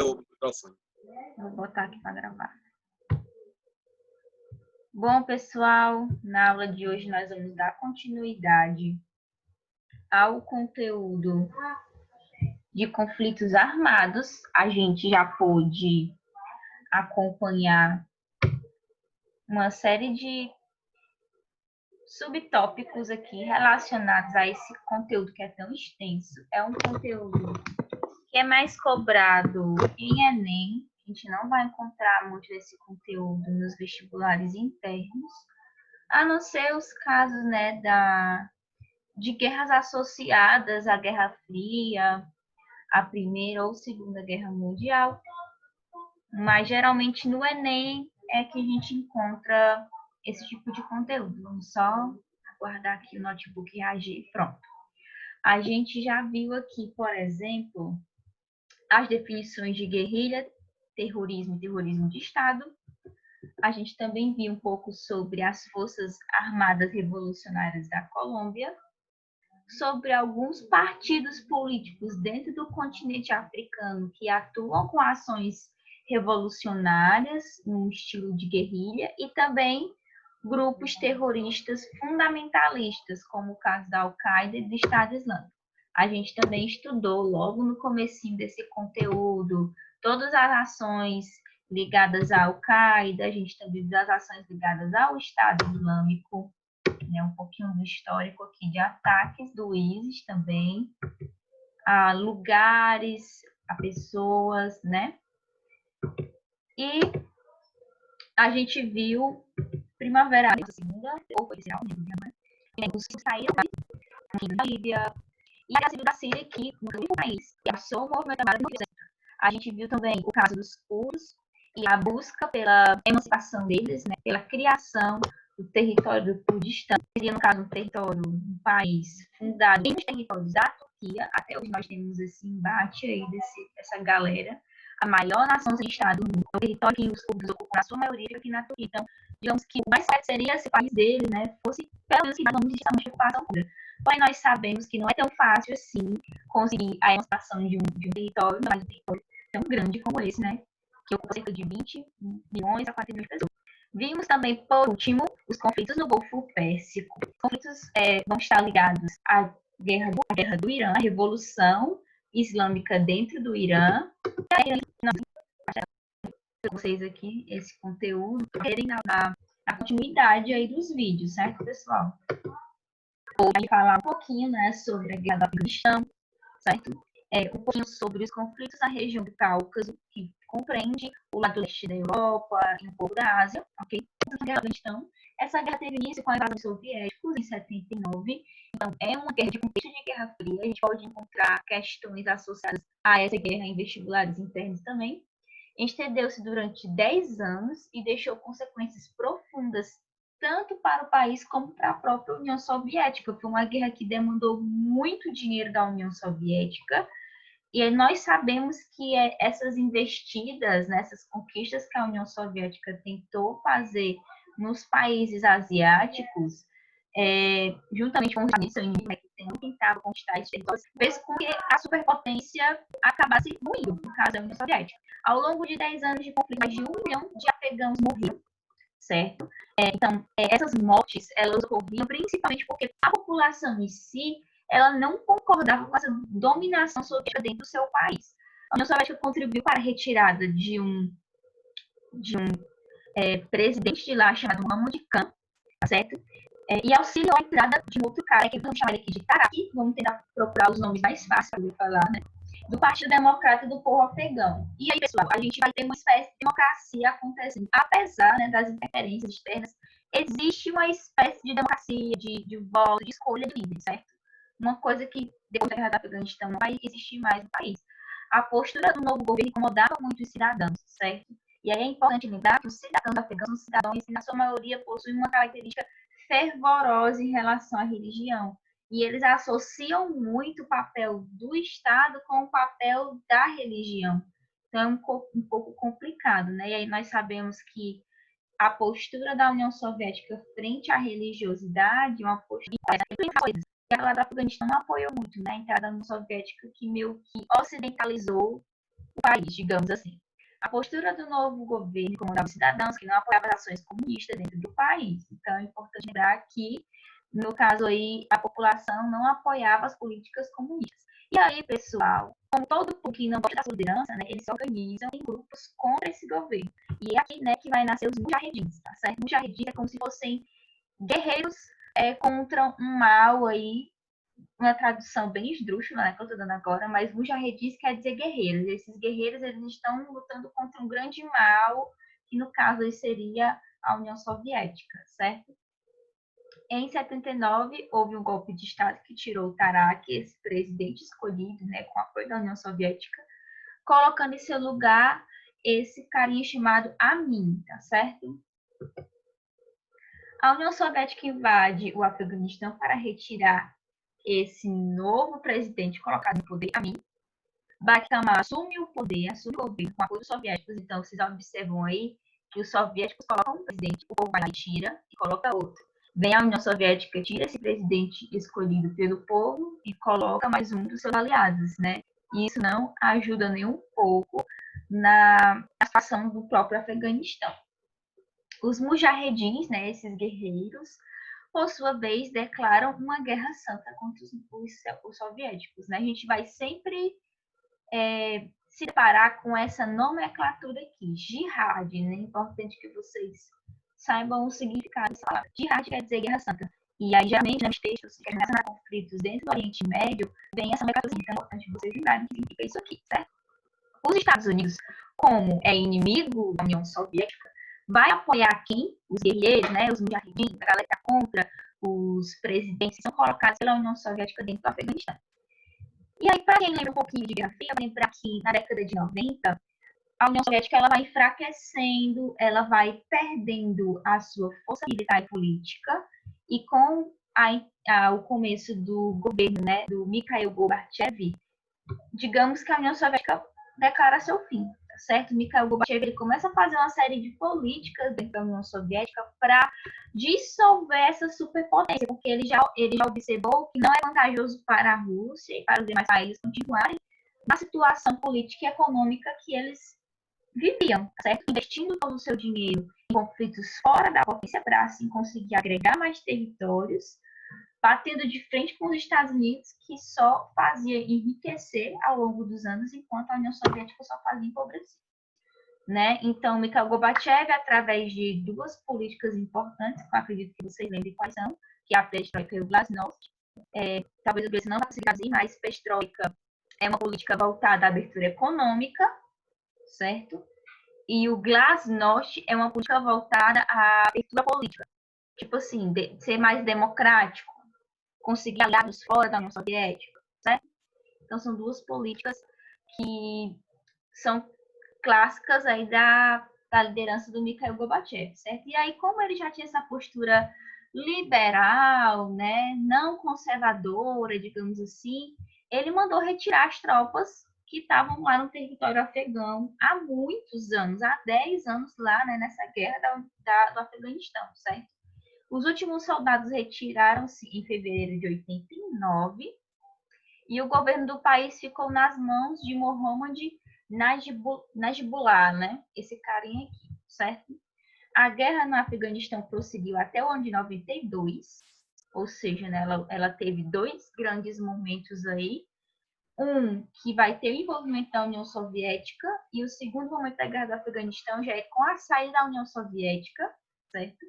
o microfone. Vou botar aqui para gravar. Bom, pessoal, na aula de hoje nós vamos dar continuidade ao conteúdo de conflitos armados. A gente já pôde acompanhar uma série de subtópicos aqui relacionados a esse conteúdo que é tão extenso. É um conteúdo que é mais cobrado em Enem. A gente não vai encontrar muito desse conteúdo nos vestibulares internos, a não ser os casos, né, de guerras associadas à Guerra Fria, à Primeira ou Segunda Guerra Mundial. Mas geralmente no Enem é que a gente encontra esse tipo de conteúdo. Vamos só aguardar aqui o notebook reagir. Pronto. A gente já viu aqui, por exemplo, as definições de guerrilha, terrorismo e terrorismo de Estado. A gente também viu um pouco sobre as Forças Armadas Revolucionárias da Colômbia, sobre alguns partidos políticos dentro do continente africano que atuam com ações revolucionárias no estilo de guerrilha e também grupos terroristas fundamentalistas, como o caso da Al-Qaeda e do Estado Islâmico. A gente também estudou logo no comecinho desse conteúdo todas as ações ligadas à Al-Qaeda, a gente também viu as ações ligadas ao Estado Islâmico, né, um pouquinho do histórico aqui de ataques do ISIS também, a lugares, a pessoas, né? E a gente viu Primavera Árabe, segunda ou oficial, né? Os que saíram da Líbia e a Guerra Civil da Síria, que no único país que passou o movimento armado no Brasil. A gente viu também o caso dos curdos e a busca pela emancipação deles, né, pela criação do território do Kurdistão, que seria, no caso, um território, um país fundado nos territórios da Turquia. Até hoje nós temos esse embate aí dessa galera. A maior nação sem Estado do mundo, o território que os curdos ocupam, na sua maioria, aqui na Turquia. Então, digamos que o mais certo seria esse país dele, né, fosse pelo menos que nós não existamos ocupação curda. Porém, nós sabemos que não é tão fácil assim conseguir a emancipação de um território, mas um território tão grande como esse, né, que ocupa cerca de 20 milhões a 40 milhões de pessoas. Vimos também, por último, os conflitos no Golfo Pérsico. Os conflitos vão estar ligados à guerra do Irã, a Revolução Islâmica dentro do Irã. E aí, vocês aqui esse conteúdo, querem a continuidade aí dos vídeos, certo, pessoal? Vou falar um pouquinho, né, sobre a guerra do Afeganistão, certo? Um pouquinho sobre os conflitos na região do Cáucaso, que compreende o lado leste da Europa e um pouco da Ásia, ok? Essa guerra teve início com a invasão dos soviéticos em 79, então é uma guerra de contexto de Guerra Fria. A gente pode encontrar questões associadas a essa guerra em vestibulares internos também. Estendeu-se durante 10 anos e deixou consequências profundas tanto para o país como para a própria União Soviética. Foi uma guerra que demandou muito dinheiro da União Soviética, e nós sabemos que essas investidas, né, essas conquistas que a União Soviética tentou fazer nos países asiáticos, juntamente com os Estados Unidos, né, que tentavam conquistar esses territórios, fez com que a superpotência acabasse ruindo, no caso da União Soviética. Ao longo de 10 anos de conflito, mais de 1 milhão de afegãos morreram, certo? Então, essas mortes, elas ocorriam principalmente porque a população em si, ela não concordava com essa dominação soviética dentro do seu país. A União Soviética contribuiu para a retirada de um presidente de lá chamado Mahmoud Khan, certo? E auxiliou a entrada de um outro cara, que vamos chamar ele aqui de Taraki, vamos tentar procurar os nomes mais fáceis para falar, né? Do Partido Democrata do Povo Afegão. E aí, pessoal, a gente vai ter uma espécie de democracia acontecendo. Apesar, né, das interferências externas, existe uma espécie de democracia, de voto, de escolha de líderes, certo? Uma coisa que, depois da guerra do Afeganistão, não vai existir mais no país. A postura do novo governo incomodava muito os cidadãos, certo? E aí é importante lembrar que os cidadãos afegãos são cidadãos que, na sua maioria, possuem uma característica fervorosa em relação à religião. E eles associam muito o papel do Estado com o papel da religião. Então, é um pouco complicado, né? E aí nós sabemos que a postura da União Soviética frente à religiosidade é uma postura que a do Afeganistão não apoiou muito, né? A entrada da União Soviética, que meio que ocidentalizou o país, digamos assim. A postura do novo governo incomodava os cidadãos que não apoiavam as ações comunistas dentro do país. Então, é importante lembrar que, no caso aí, a população não apoiava as políticas comunistas. E aí, pessoal, como todo mundo que não gosta da sua liderança, né, eles se organizam em grupos contra esse governo. E é aqui, né, que vai nascer os mujahedins, tá certo? Mujahedins é como se fossem guerreiros contra um mal aí, uma tradução bem esdrúxula, né, que eu estou dando agora, mas mujahedins quer dizer guerreiros. Esses guerreiros, eles estão lutando contra um grande mal, que no caso aí seria a União Soviética, certo? Em 79, houve um golpe de Estado que tirou o Tarak, esse presidente escolhido, né, com apoio da União Soviética, colocando em seu lugar esse carinha chamado Amin, tá certo? A União Soviética invade o Afeganistão para retirar esse novo presidente colocado no poder, Amin. Bakhtamal assume o poder, assume o governo com apoio dos soviéticos. Então, vocês observam aí que os soviéticos colocam um presidente, o povo vai lá e tira e coloca outro. Vem a União Soviética, tira esse presidente escolhido pelo povo e coloca mais um dos seus aliados, né? E isso não ajuda nem um pouco na situação do próprio Afeganistão. Os mujahedins, né, esses guerreiros, por sua vez, declaram uma guerra santa contra os soviéticos. Né? A gente vai sempre se deparar com essa nomenclatura aqui, jihad, né? É importante que vocês saibam o significado dessa palavra. Jihad quer dizer guerra santa. E aí, geralmente, nos textos que relacionam a conflitos dentro do Oriente Médio, vem essa nomenclatura. Então, é importante vocês lembrarem o que significa isso aqui, certo? Os Estados Unidos, como é inimigo da União Soviética, vai apoiar quem? Os guerreiros, né? Os mujahidins, a galera que está contra os presidentes que são colocados pela União Soviética dentro do Afeganistão. E aí, para quem lembra um pouquinho de Guerra Fria, vai lembrar que na década de 90, a União Soviética ela vai enfraquecendo, ela vai perdendo a sua força militar e política, e com o começo do governo, né, do Mikhail Gorbachev, digamos que a União Soviética declara seu fim, tá certo? Mikhail Gorbachev ele começa a fazer uma série de políticas dentro da União Soviética para dissolver essa superpotência, porque ele já observou que não é vantajoso para a Rússia e para os demais países continuarem na situação política e econômica que eles viviam, tá certo? Investindo todo o seu dinheiro em conflitos fora da potência para assim conseguir agregar mais territórios, batendo de frente com os Estados Unidos, que só fazia enriquecer ao longo dos anos, enquanto a União Soviética só fazia empobrecer. Né? Então, Mikhail Gorbachev, através de duas políticas importantes, que eu acredito que vocês lembrem quais são, que é a Perestroika e o Glasnost. Talvez o Gleice não vai conseguir traduzir, mas Perestroika é uma política voltada à abertura econômica, certo? E o Glasnost é uma política voltada à abertura política. Tipo assim, ser mais democrático, conseguir aliados fora da União Soviética, certo? Então, são duas políticas que são clássicas aí da liderança do Mikhail Gorbachev, certo? E aí, como ele já tinha essa postura liberal, né, não conservadora, digamos assim, ele mandou retirar as tropas que estavam lá no território afegão há muitos anos, há 10 anos lá, né, nessa guerra do Afeganistão, certo? Os últimos soldados retiraram-se em fevereiro de 89 e o governo do país ficou nas mãos de Mohammad Najibullah, né? Esse carinha aqui, certo? A guerra no Afeganistão prosseguiu até o ano de 92, ou seja, né, ela teve dois grandes momentos aí. Um que vai ter o envolvimento da União Soviética e o segundo momento da guerra do Afeganistão já é com a saída da União Soviética, certo?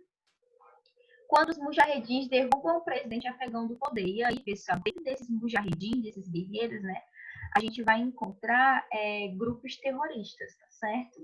Quando os mujahedins derrubam o presidente afegão do poder. E aí, pessoal, dentro desses mujahedins, desses guerreiros, né, a gente vai encontrar grupos terroristas, tá certo?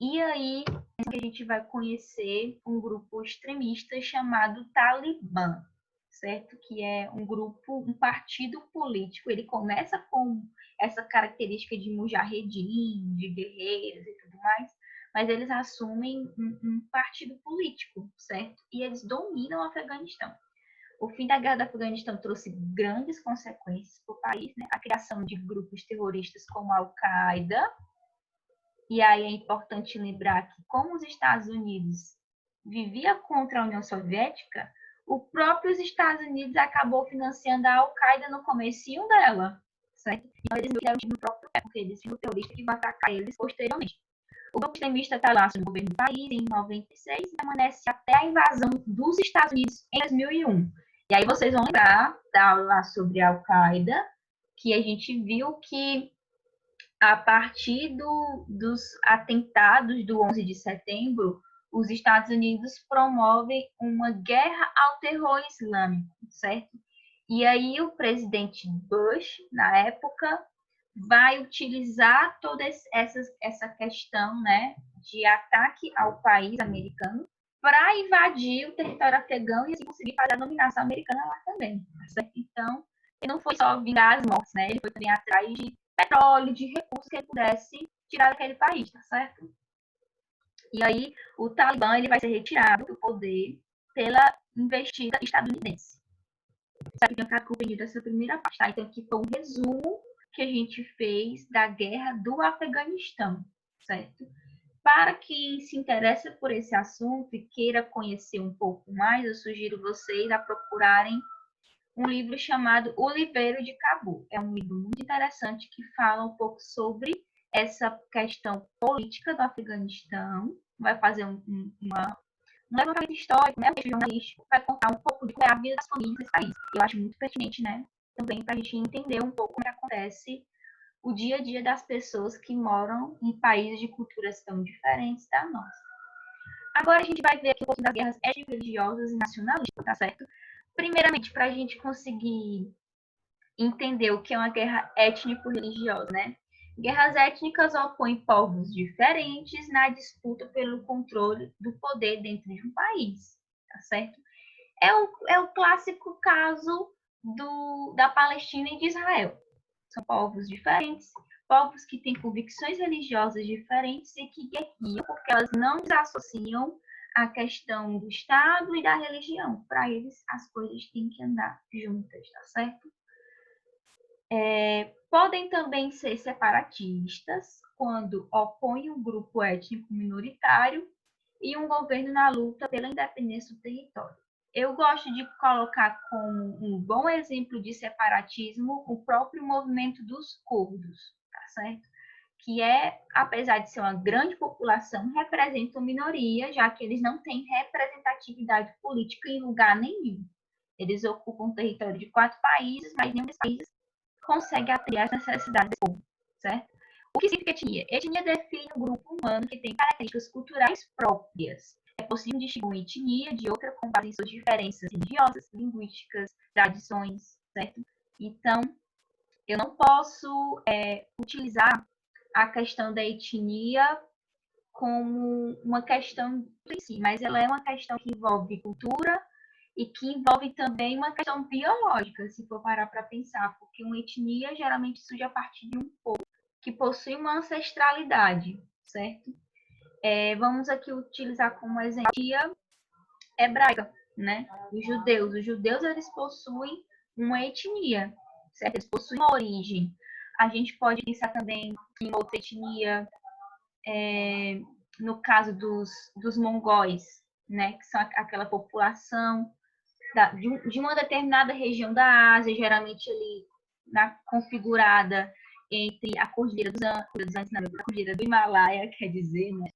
E aí, a gente vai conhecer um grupo extremista chamado Talibã, certo? Que é um grupo, um partido político. Ele começa com essa característica de mujahedin, de guerreiros e tudo mais, mas eles assumem um partido político, certo? E eles dominam o Afeganistão. O fim da guerra do Afeganistão trouxe grandes consequências para o país, né? A criação de grupos terroristas como a Al-Qaeda. E aí é importante lembrar que, como os Estados Unidos vivia contra a União Soviética, o próprio Estados Unidos acabou financiando a Al-Qaeda no comecinho dela, certo? Então, eles deram no próprio pé, porque eles viram o terrorista que vai atacar eles posteriormente. O grupo extremista está lá no governo do país em 96 e permanece até a invasão dos Estados Unidos em 2001. E aí vocês vão lembrar da aula sobre a Al-Qaeda, que a gente viu que a partir dos atentados do 11 de setembro, os Estados Unidos promovem uma guerra ao terror islâmico, certo? E aí o presidente Bush, na época, vai utilizar toda essa questão, né, de ataque ao país americano para invadir o território afegão e assim conseguir fazer a dominação americana lá também, certo? Então, ele não foi só vingar as mortes, né? Ele foi também atrás de petróleo, de recursos que ele pudesse tirar daquele país, tá certo? E aí, o Talibã ele vai ser retirado do poder pela investida estadunidense. Sabe que eu ficar compreendido essa primeira parte, tá? Então, aqui foi um resumo que a gente fez da guerra do Afeganistão, certo? Para quem se interessa por esse assunto e queira conhecer um pouco mais, eu sugiro vocês a procurarem um livro chamado O Livreiro de Cabul. É um livro muito interessante que fala um pouco sobre essa questão política do Afeganistão. Vai fazer um levantamento histórico, né? Um texto jornalístico, vai contar um pouco de como é a vida das famílias nesse país. Eu acho muito pertinente, né? Também para a gente entender um pouco como acontece o dia a dia das pessoas que moram em países de culturas tão diferentes da nossa. Agora a gente vai ver aqui um pouco das guerras étnico-religiosas e nacionalistas, tá certo? Primeiramente, para a gente conseguir entender o que é uma guerra étnico-religiosa, né? Guerras étnicas opõem povos diferentes na disputa pelo controle do poder dentro de um país, tá certo? É o clássico caso da Palestina e de Israel. São povos diferentes, povos que têm convicções religiosas diferentes e que guerreiam porque elas não desassociam a questão do Estado e da religião. Para eles, as coisas têm que andar juntas, tá certo? Podem também ser separatistas, quando opõem um grupo étnico minoritário e um governo na luta pela independência do território. Eu gosto de colocar como um bom exemplo de separatismo o próprio movimento dos curdos, tá certo? Que apesar de ser uma grande população, representam minoria, já que eles não têm representatividade política em lugar nenhum. Eles ocupam o território de 4 países, mas nenhum desses países consegue atender às necessidades do povo, certo? O que significa etnia? Etnia define um grupo humano que tem características culturais próprias. É possível distinguir uma etnia de outra com base em suas diferenças religiosas, linguísticas, tradições, certo? Então, eu não posso utilizar a questão da etnia como uma questão em si, mas ela é uma questão que envolve cultura e que envolve também uma questão biológica, se for parar para pensar, porque uma etnia geralmente surge a partir de um povo que possui uma ancestralidade, certo? Vamos aqui utilizar como exemplo a etnia hebraica, né? Os judeus eles possuem uma etnia, certo? Eles possuem uma origem. A gente pode pensar também em outra etnia, no caso dos mongóis, né? Que são aquela população de uma determinada região da Ásia, geralmente ali configurada entre a Cordilheira dos Andes, a Cordilheira do Himalaia, quer dizer, né?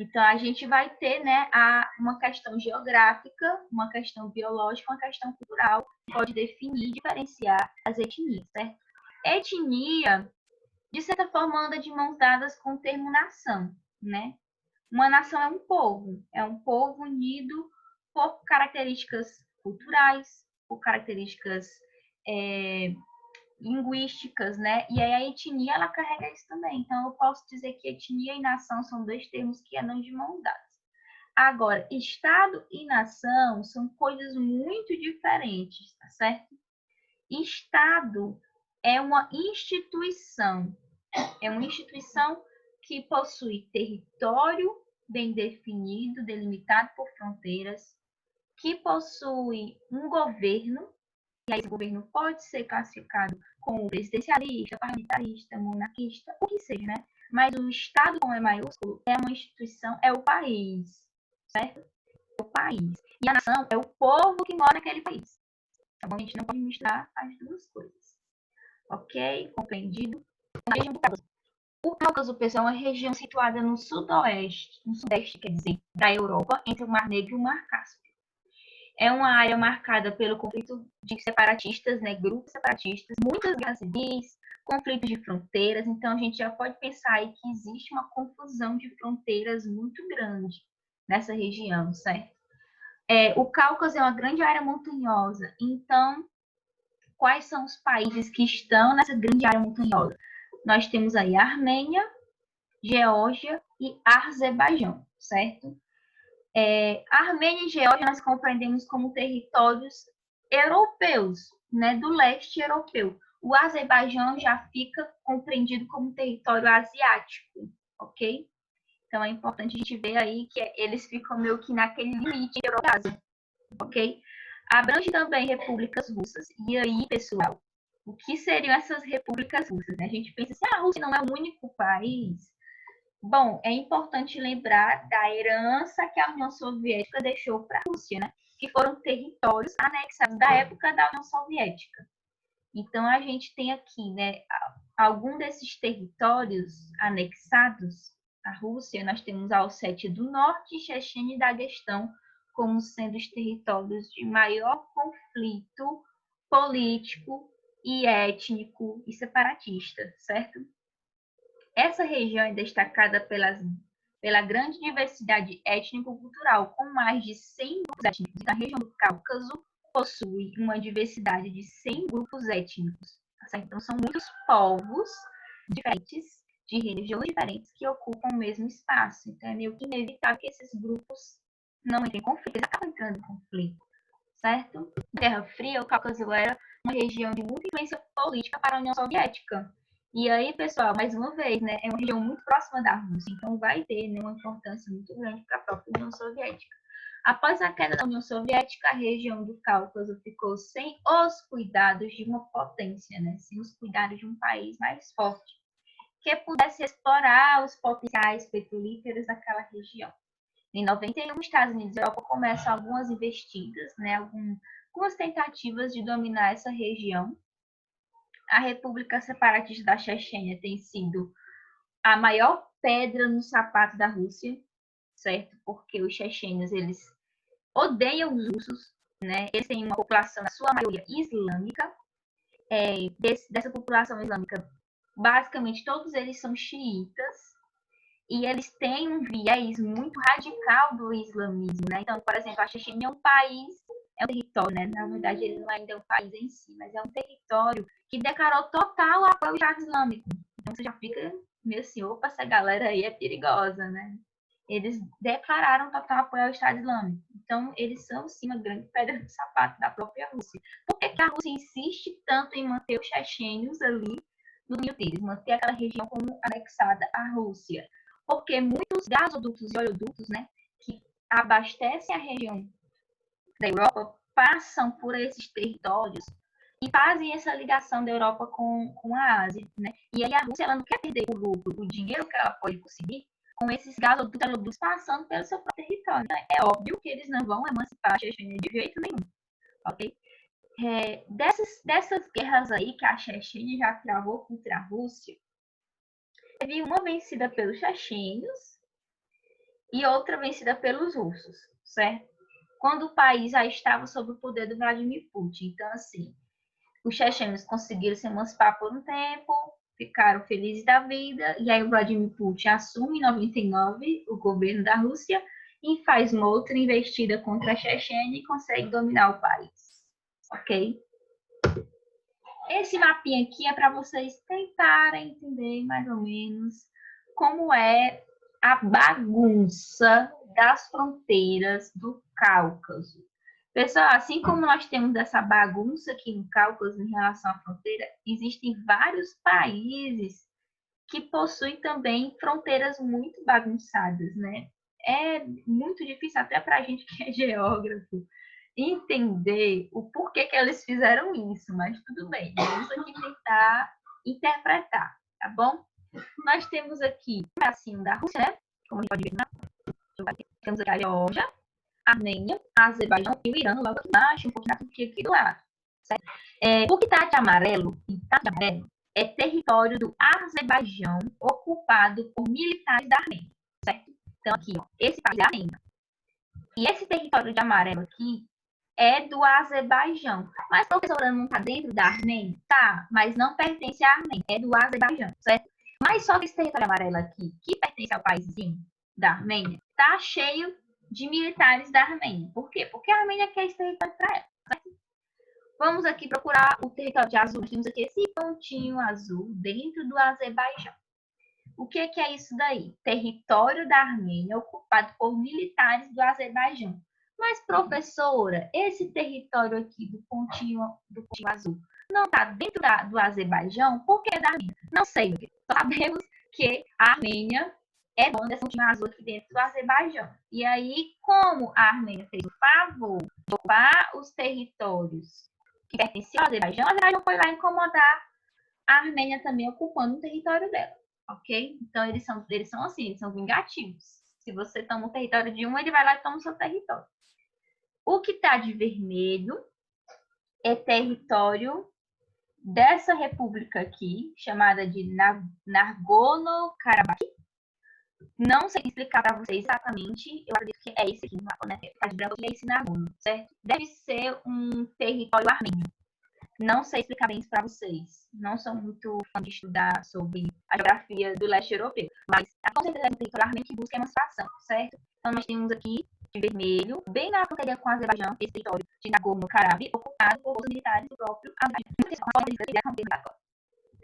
Então, a gente vai ter, né, uma questão geográfica, uma questão biológica, uma questão cultural, que pode definir e diferenciar as etnias, certo? Etnia, de certa forma, anda de mãos dadas com o termo nação, né? Uma nação é um povo unido por características culturais, por características linguísticas, né? E aí a etnia, ela carrega isso também. Então, eu posso dizer que etnia e nação são dois termos que andam de mão dadas. Agora, Estado e nação são coisas muito diferentes, tá certo? Estado é uma instituição. É uma instituição que possui território bem definido, delimitado por fronteiras, que possui um governo, e aí esse governo pode ser classificado como presidencialista, parlamentarista, monarquista, o que seja, né? Mas o Estado, como é maiúsculo, é uma instituição, é o país, certo? É o país. E a nação é o povo que mora naquele país. Tá bom? A gente não pode misturar as duas coisas. Ok? Compreendido? A região do Cáucaso. O Cáucaso, pessoal, é uma região situada no sudoeste, no sudeste, quer dizer, da Europa, entre o Mar Negro e o Mar Cáspio. É uma área marcada pelo conflito de separatistas, né, grupos separatistas, muitas guerras civis, conflitos de fronteiras. Então, a gente já pode pensar aí que existe uma confusão de fronteiras muito grande nessa região, certo? O Cáucaso é uma grande área montanhosa. Então, quais são os países que estão nessa grande área montanhosa? Nós temos aí a Armênia, Geórgia e Azerbaijão, certo? Armênia e Geórgia nós compreendemos como territórios europeus, né, do leste europeu. O Azerbaijão já fica compreendido como território asiático, ok? Então é importante a gente ver aí que eles ficam meio que naquele limite Euro-Ásia, ok? Abrange também repúblicas russas. E aí, pessoal, o que seriam essas repúblicas russas? Né? A gente pensa assim, a Rússia não é o único país. Bom, é importante lembrar da herança que a União Soviética deixou para a Rússia, né? Que foram territórios anexados da época da União Soviética. Então, a gente tem aqui, né, algum desses territórios anexados à Rússia. Nós temos a Ossétia do Norte, Chechênia e Daguestão como sendo os territórios de maior conflito político e étnico e separatista, certo? Essa região é destacada pela grande diversidade étnico-cultural, com mais de 100 grupos étnicos. Na região do Cáucaso possui uma diversidade de 100 grupos étnicos. Tá? Então, são muitos povos diferentes, de religiões diferentes, que ocupam o mesmo espaço. Então, é meio que inevitável que esses grupos não entrem em conflito, eles acabam entrando em conflito, certo? Na Guerra Fria, o Cáucaso era uma região de muita influência política para a União Soviética. E aí, pessoal, mais uma vez, né, é uma região muito próxima da Rússia, então vai ter, né, uma importância muito grande para a própria União Soviética. Após a queda da União Soviética, a região do Cáucaso ficou sem os cuidados de uma potência, né, sem os cuidados de um país mais forte, que pudesse explorar os potenciais petrolíferos daquela região. Em 91, os Estados Unidos e a Europa começam algumas investidas, né, algumas tentativas de dominar essa região. A República Separatista da Chechênia tem sido a maior pedra no sapato da Rússia, certo? Porque os chechênios, eles odeiam os russos, né? Eles têm uma população, na sua maioria, islâmica. Dessa população islâmica, basicamente, todos eles são xiitas. E eles têm um viés muito radical do islamismo, né? Então, por exemplo, a Chechênia é um país, é um território, né? Na verdade, ele não ainda é um país em si, mas é um território que declarou total apoio ao Estado Islâmico. Então, você já fica meio assim, opa, essa galera aí é perigosa, né? Eles declararam total apoio ao Estado Islâmico. Então, eles são, sim, uma grande pedra no sapato da própria Rússia. Por que a Rússia insiste tanto em manter os chechênios ali no domínio deles, manter aquela região como anexada à Rússia? Porque muitos gasodutos e oleodutos, né, que abastecem a região da Europa passam por esses territórios e fazem essa ligação da Europa com a Ásia, né? E aí a Rússia ela não quer perder o lucro, o dinheiro que ela pode conseguir com esses gasodutos e oleodutos passando pelo seu próprio território. Então, é óbvio que eles não vão emancipar a Chechênia de jeito nenhum, ok? Dessas guerras aí que a Chechênia já travou contra a Rússia, teve uma vencida pelos chechênios e outra vencida pelos russos, certo? Quando o país já estava sob o poder do Vladimir Putin. Então, assim, os chechênios conseguiram se emancipar por um tempo, ficaram felizes da vida, e aí o Vladimir Putin assume em 99 o governo da Rússia e faz uma outra investida contra a Chechênia e consegue dominar o país, ok? Esse mapinha aqui é para vocês tentarem entender mais ou menos como é a bagunça das fronteiras do Cáucaso. Pessoal, assim como nós temos essa bagunça aqui no Cáucaso em relação à fronteira, existem vários países que possuem também fronteiras muito bagunçadas, né? É muito difícil até para a gente que é geógrafo entender o porquê que eles fizeram isso, mas tudo bem, vamos aqui tentar interpretar, tá bom? Nós temos aqui o pedacinho da Rússia, né? Como a gente pode ver na temos aqui a Geórgia, a Armênia, a Azerbaijão e o Irã logo aqui embaixo, um pouquinho da Turquia aqui do lado, certo? O que está de amarelo, é território do Azerbaijão ocupado por militares da Armênia, certo? Então, aqui, ó, esse país é a Armênia. E esse território de amarelo aqui é do Azerbaijão. Mas, professora, não está dentro da Armênia? Tá, mas não pertence à Armênia, é do Azerbaijão, certo? Mas só que esse território amarelo aqui, que pertence ao paíszinho da Armênia, tá cheio de militares da Armênia. Por quê? Porque a Armênia quer esse território para ela, certo? Vamos aqui procurar o território de azul. Nós temos aqui esse pontinho azul dentro do Azerbaijão. O que é isso daí? Território da Armênia ocupado por militares do Azerbaijão. Mas, professora, esse território aqui do pontinho azul não está dentro do Azerbaijão? Por que da Armênia? Não sei, sabemos que a Armênia é dona dessa pontinho azul aqui dentro do Azerbaijão. E aí, como a Armênia fez o favor de ocupar os territórios que pertenciam ao Azerbaijão, o Azerbaijão foi lá incomodar a Armênia também ocupando o território dela, ok? Então, eles são assim, eles são vingativos. Se você toma o território de um, ele vai lá e toma o seu território. O que está de vermelho é território dessa república aqui, chamada de Nagorno-Karabakh. Não sei explicar para vocês exatamente, eu acredito que é esse aqui no mapa, né? Tá de branco, é esse Nagorno, certo? Deve ser um território armênio. Não sei explicar bem isso para vocês. Não sou muito fã de estudar sobre a geografia do leste europeu. Mas, com certeza, é um território armênio que busca emancipação, certo? Então, nós temos aqui, de vermelho, bem na fronteira com o Azerbaijão, esse território de Nagorno-Karabakh, ocupado por forças militares do próprio Azerbaijão.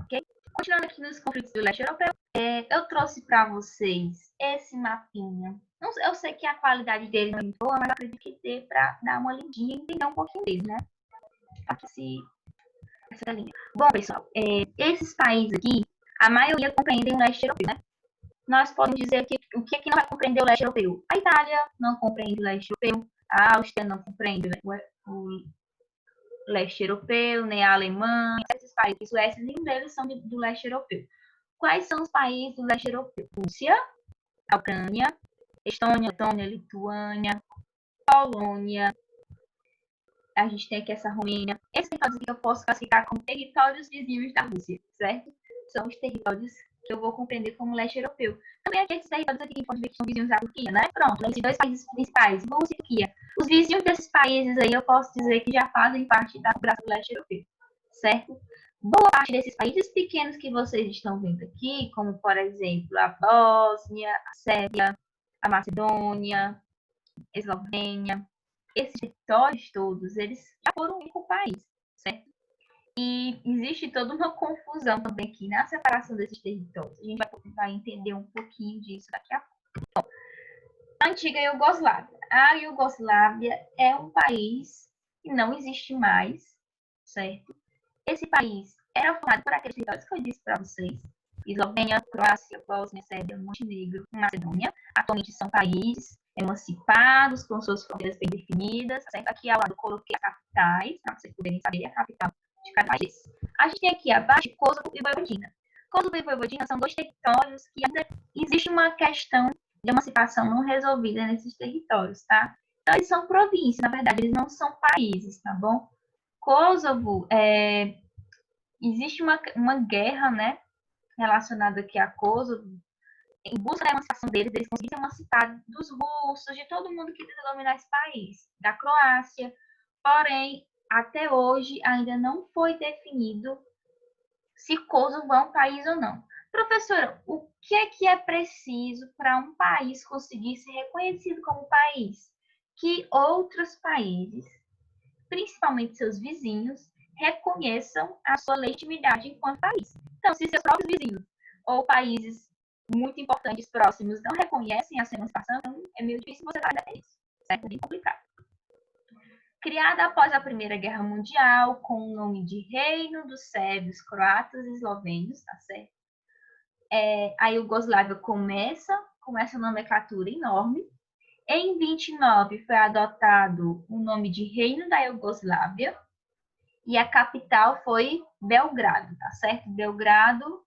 Ok? Continuando aqui nos conflitos do leste europeu, eu trouxe para vocês esse mapinha. Eu sei que a qualidade dele não é muito boa, mas eu acredito que dê para dar uma lidinha e entender um pouquinho dele, né? Aqui essa linha. Bom, pessoal, esses países aqui, a maioria compreendem o leste europeu, né? Nós podemos dizer que o que não vai compreender o leste europeu? A Itália não compreende o leste europeu, a Áustria não compreende o leste europeu, nem a Alemanha, esses países, Suécia, nenhum deles são do leste europeu. Quais são os países do leste europeu? Rússia, a Ucrânia, Estônia, Letônia, Lituânia, Polônia, a gente tem aqui essa Romênia. Esses territórios aqui eu posso classificar como territórios vizinhos da Rússia, certo? São os territórios que eu vou compreender como leste europeu. Também aqui esses territórios aqui que a gente pode ver que são vizinhos da Turquia, né? Pronto, esses dois países principais, Rússia e Turquia. Os vizinhos desses países aí eu posso dizer que já fazem parte da cooperação do leste europeu, certo? Boa parte desses países pequenos que vocês estão vendo aqui, como por exemplo a Bósnia, a Sérvia, a Macedônia, a Eslovênia, esses territórios todos, eles já foram um único país, certo? E existe toda uma confusão também aqui na separação desses territórios. A gente vai entender um pouquinho disso daqui a pouco. Bom, a antiga Iugoslávia. A Iugoslávia é um país que não existe mais, certo? Esse país era formado por aqueles territórios que eu disse para vocês. Eslovênia, Croácia, Bósnia, Sérvia, Montenegro, Macedônia. Atualmente são países emancipados, com suas fronteiras bem definidas, certo? Aqui ao lado eu coloquei as capitais, para vocês poderem saber a capital de cada país. A gente tem aqui abaixo Kosovo e Vojvodina. Kosovo e Vojvodina são dois territórios que ainda existe uma questão de emancipação não resolvida nesses territórios, tá? Então, eles são províncias, na verdade, eles não são países, tá bom? Kosovo, existe uma guerra, né, relacionada aqui a Kosovo, em busca da emancipação deles, eles conseguiram se emancipar dos russos, de todo mundo que tenta dominar esse país, da Croácia. Porém, até hoje, ainda não foi definido se Kosovo é um país ou não. Professora, o que é preciso para um país conseguir ser reconhecido como país? Que outros países, principalmente seus vizinhos, reconheçam a sua legitimidade enquanto país. Então, se seus próprios vizinhos ou países muito importantes próximos não reconhecem a sua emancipação, é meio difícil você trabalhar isso, certo? É bem complicado. Criada após a Primeira Guerra Mundial, com o nome de Reino dos Sérvios, Croatas e Eslovênios, tá certo? A Iugoslávia começa com essa nomenclatura enorme. Em 29 foi adotado o nome de Reino da Iugoslávia e a capital foi Belgrado, tá certo? Belgrado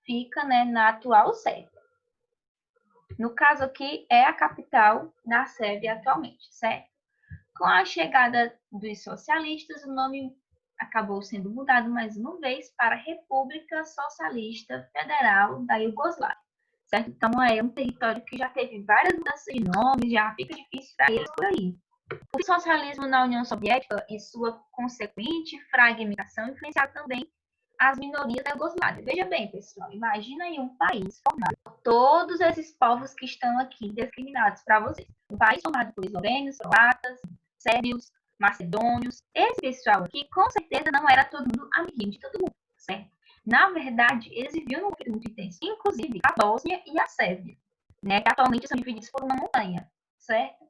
fica, né, na atual Sérvia. No caso aqui, é a capital da Sérvia atualmente, certo? Com a chegada dos socialistas, o nome acabou sendo mudado mais uma vez para República Socialista Federal da Iugoslávia, certo? Então, é um território que já teve várias mudanças de nome, já fica difícil para eles por aí. O socialismo na União Soviética e sua consequente fragmentação influenciaram também as minorias da Iugoslávia. Veja bem, pessoal, imagina aí um país formado por todos esses povos que estão aqui discriminados para vocês. Um país formado por eslovenos, croatas, sérvios, macedônios. Esse pessoal aqui, com certeza, não era todo mundo amiguinho de todo mundo, certo? Na verdade, eles viviam num conflito muito intenso, inclusive a Bósnia e a Sérvia, né, que atualmente são divididos por uma montanha, certo?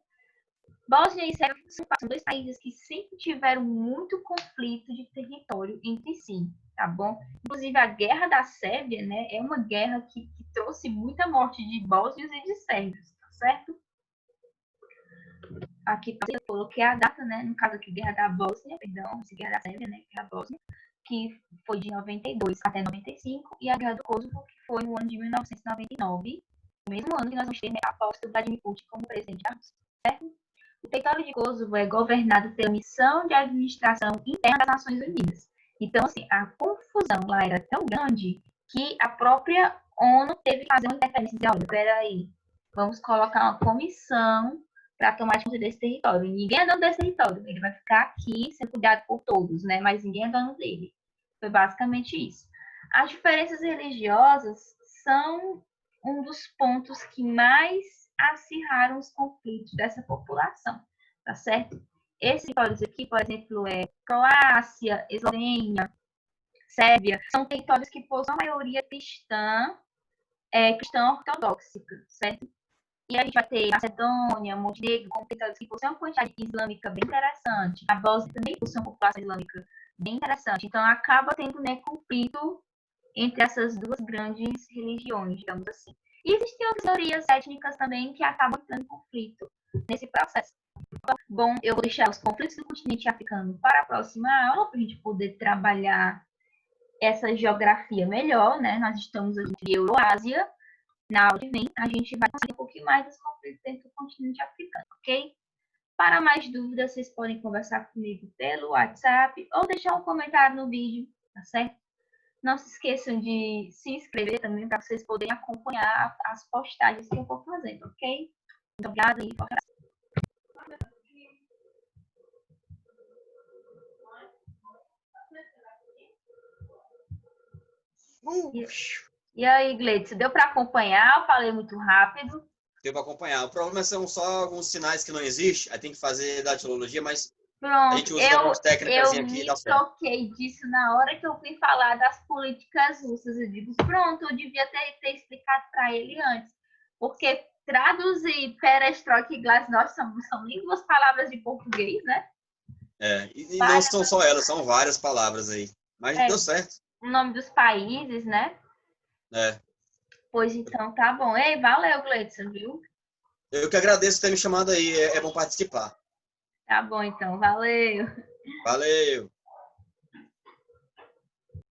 Bósnia e Sérvia são dois países que sempre tiveram muito conflito de território entre si, tá bom? Inclusive, a Guerra da Sérvia, né, é uma guerra que trouxe muita morte de bósnios e de sérvios, tá certo? Aqui eu coloquei a data, né, no caso aqui, Guerra da Bósnia, perdão, Guerra da Sérvia, né, Guerra da Bósnia, que foi de 92 até 95, e a Guerra do Kosovo, que foi no ano de 1999, o mesmo ano que nós vamos ter a posse do Vladimir Putin como presidente da Rússia, certo? O território de Kosovo é governado pela Missão de Administração Interna das Nações Unidas. Então, assim, a confusão lá era tão grande que a própria ONU teve que fazer uma interferência e dizer, olha, peraí, vamos colocar uma comissão para tomar conta desse território. Ninguém é dono desse território, ele vai ficar aqui sendo cuidado por todos, né? Mas ninguém é dono dele. Foi basicamente isso. As diferenças religiosas são um dos pontos que mais acirraram os conflitos dessa população, tá certo? Esses territórios aqui, por exemplo, Croácia, Eslovênia, Sérvia, são territórios que possuem a maioria cristã ortodoxa, certo? E a gente vai ter Macedônia, Montenegro, com territórios que possuem uma quantidade islâmica bem interessante. A Bósnia também possui uma população islâmica bem interessante. Então, acaba tendo, né, conflito entre essas duas grandes religiões, digamos assim. E existem outras teorias étnicas também que acabam entrando em conflito nesse processo. Bom, eu vou deixar os conflitos do continente africano para a próxima aula, para a gente poder trabalhar essa geografia melhor, né? Nós estamos aqui em Euroásia. Na aula que vem, a gente vai conseguir um pouquinho mais dos conflitos dentro do continente africano, ok? Para mais dúvidas, vocês podem conversar comigo pelo WhatsApp ou deixar um comentário no vídeo, tá certo? Não se esqueçam de se inscrever também para vocês poderem acompanhar as postagens que eu vou fazendo, ok? Muito obrigada e forte abraço. E aí, Gleitson, deu para acompanhar? Eu falei muito rápido. Deu para acompanhar. O problema são só alguns sinais que não existem, aí tem que fazer datilologia, mas pronto, a gente usa algumas técnicas aqui e dá certo. Eu me toquei disso na hora que eu fui falar das políticas russas. Eu digo, pronto, eu devia ter explicado para ele antes. Porque traduzir perestroika e glasnost são nem duas palavras de português, né? E não são só elas, são várias palavras aí. Mas deu certo. O nome dos países, né? Pois então, tá bom. Ei, valeu, Gleidson, viu? Eu que agradeço por ter me chamado aí, é bom participar. Tá bom, então, valeu. Valeu.